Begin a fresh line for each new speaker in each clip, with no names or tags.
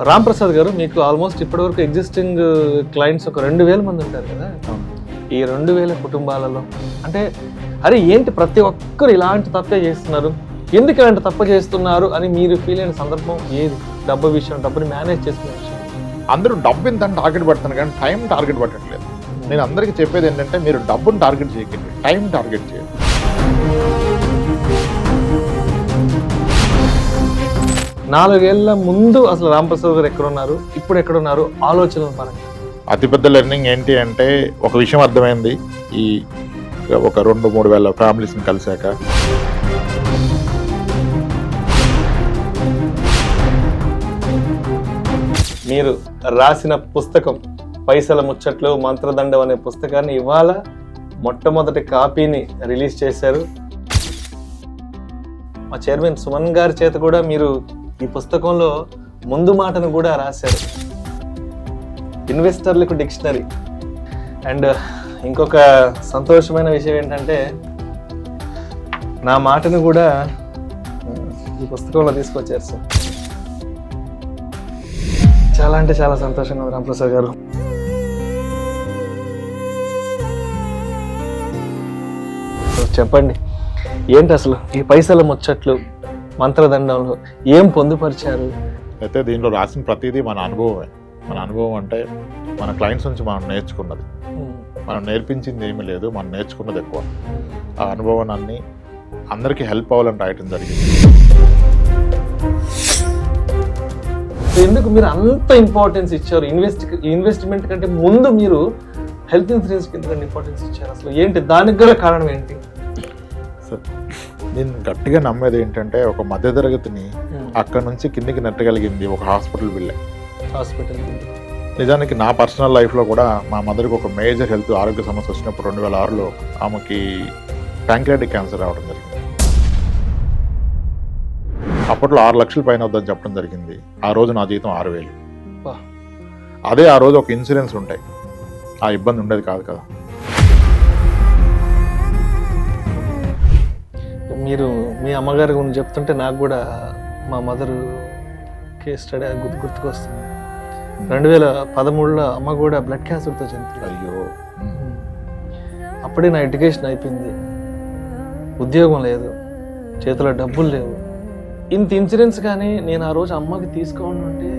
రామ్ ప్రసాద్ గారు, మీకు ఆల్మోస్ట్ ఇప్పటివరకు ఎగ్జిస్టింగ్ క్లయింట్స్ ఒక 2000 మంది ఉంటారు కదా. ఈ 2000 కుటుంబాలలో అంటే అరే ఏంటి ప్రతి ఒక్కరు ఇలాంటి తప్పే చేస్తున్నారు, ఎందుకు ఇలాంటి తప్పు చేస్తున్నారు అని మీరు ఫీల్ అయిన సందర్భం ఏది? డబ్బు విషయం, డబ్బుని మేనేజ్ చేసుకునే విషయం.
అందరూ డబ్బు ఇంత టార్గెట్ పెడతాను కానీ టైం టార్గెట్ పెట్టట్లేదు. నేను అందరికీ చెప్పేది ఏంటంటే మీరు డబ్బును టార్గెట్ చేయకండి, టైం టార్గెట్ చేయండి.
నాలుగేళ్ల ముందు అసలు రామ్ ప్రసాద్ గారు ఎక్కడున్నారు, ఇప్పుడు ఎక్కడున్నారు ఆలోచనల పరంగా?
అతిపెద్ద లెర్నింగ్ ఏంటి అంటే ఒక విషయం అర్థమైంది, ఈ ఒక 2-3 వేల ఫ్యామిలీస్ని కలిశాక.
మీరు రాసిన పుస్తకం పైసల ముచ్చట్లు మంత్రదండం అనే పుస్తకాన్ని ఇవాళ మొట్టమొదటి కాపీని రిలీజ్ చేశారు. మా చైర్మన్ సుమన్ గారి చేత కూడా మీరు ఈ పుస్తకంలో ముందు మాటను కూడా రాశారు, ఇన్వెస్టర్లకు డిక్షనరీ. అండ్ ఇంకొక సంతోషమైన విషయం ఏంటంటే నా మాటను కూడా ఈ పుస్తకంలో తీసుకొచ్చారు సార్. చాలా అంటే చాలా సంతోషంగా ఉంది రాంప్రసాద్ గారు. చెప్పండి ఏంటి అసలు ఈ పైసల ముచ్చట్లు మంత్రదండంలో ఏం పొందుపరిచారు?
అయితే దీనిలో రాసిన ప్రతిదీ మన అనుభవమే. మన అనుభవం అంటే మన క్లయింట్స్ నుంచి మనం నేర్చుకున్నది. మనం నేర్పించింది ఏమీ లేదు, మనం నేర్చుకున్నది ఎక్కువ. ఆ అనుభవాన్ని అందరికీ హెల్ప్ అవ్వాలని రాయటం జరిగింది.
ఎందుకు మీరు అంత ఇంపార్టెన్స్ ఇచ్చారు? ఇన్వెస్ట్మెంట్ కంటే ముందు మీరు హెల్త్ ఇన్సూరెన్స్ కింద ఇంపార్టెన్స్ ఇచ్చారు. అసలు ఏంటి దానికి గల కారణం ఏంటి?
సార్ నేను గట్టిగా నమ్మేది ఏంటంటే ఒక మధ్యతరగతిని అక్కడ నుంచి కిందికి నెట్టగలిగింది ఒక హాస్పిటల్ బిల్లే.
హాస్పిటల్
నిజానికి నా పర్సనల్ లైఫ్లో కూడా మా మదర్కి ఒక మేజర్ హెల్త్ ఆరోగ్య సమస్య వచ్చినప్పుడు 2006లో ఆమెకి ప్యాంక్రియాటిక్ క్యాన్సర్ రావడం జరిగింది. అప్పట్లో 6 లక్షల పైన వద్దని చెప్పడం జరిగింది. ఆ రోజు నా జీతం 6000. అదే ఆ రోజు ఒక ఇన్సూరెన్స్ ఉంటాయి, ఆ ఇబ్బంది ఉండేది కాదు కదా.
మీరు మీ అమ్మగారి గురించి చెప్తుంటే నాకు కూడా మా మదర్ కేస్ స్టడీ గుర్తుకొస్తుంది. 2013లో అమ్మ కూడా బ్లడ్ క్యాన్సర్తో చనిపోయింది.
అయ్యో,
అప్పుడే నా ఎడ్యుకేషన్ అయిపోయింది, ఉద్యోగం లేదు, చేతిలో డబ్బులు లేవు. ఇంత ఇన్సూరెన్స్ కానీ నేను ఆ రోజు అమ్మకి తీసుకోండి అంటే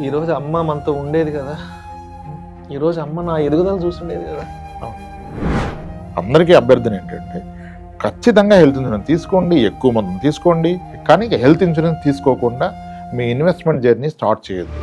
ఈరోజు అమ్మ మనతో ఉండేది కదా, ఈరోజు అమ్మ నా ఎదుగుదల చూస్తుండేది కదా.
అందరికీ అభ్యర్థన ఏంటంటే ఖచ్చితంగా హెల్త్ ఇన్సూరెన్స్ తీసుకోండి, ఎక్కువ మంది తీసుకోండి, కానీ హెల్త్ ఇన్సూరెన్స్ తీసుకోకుండా మీ ఇన్వెస్ట్మెంట్ జర్నీ స్టార్ట్ చేయొద్దు.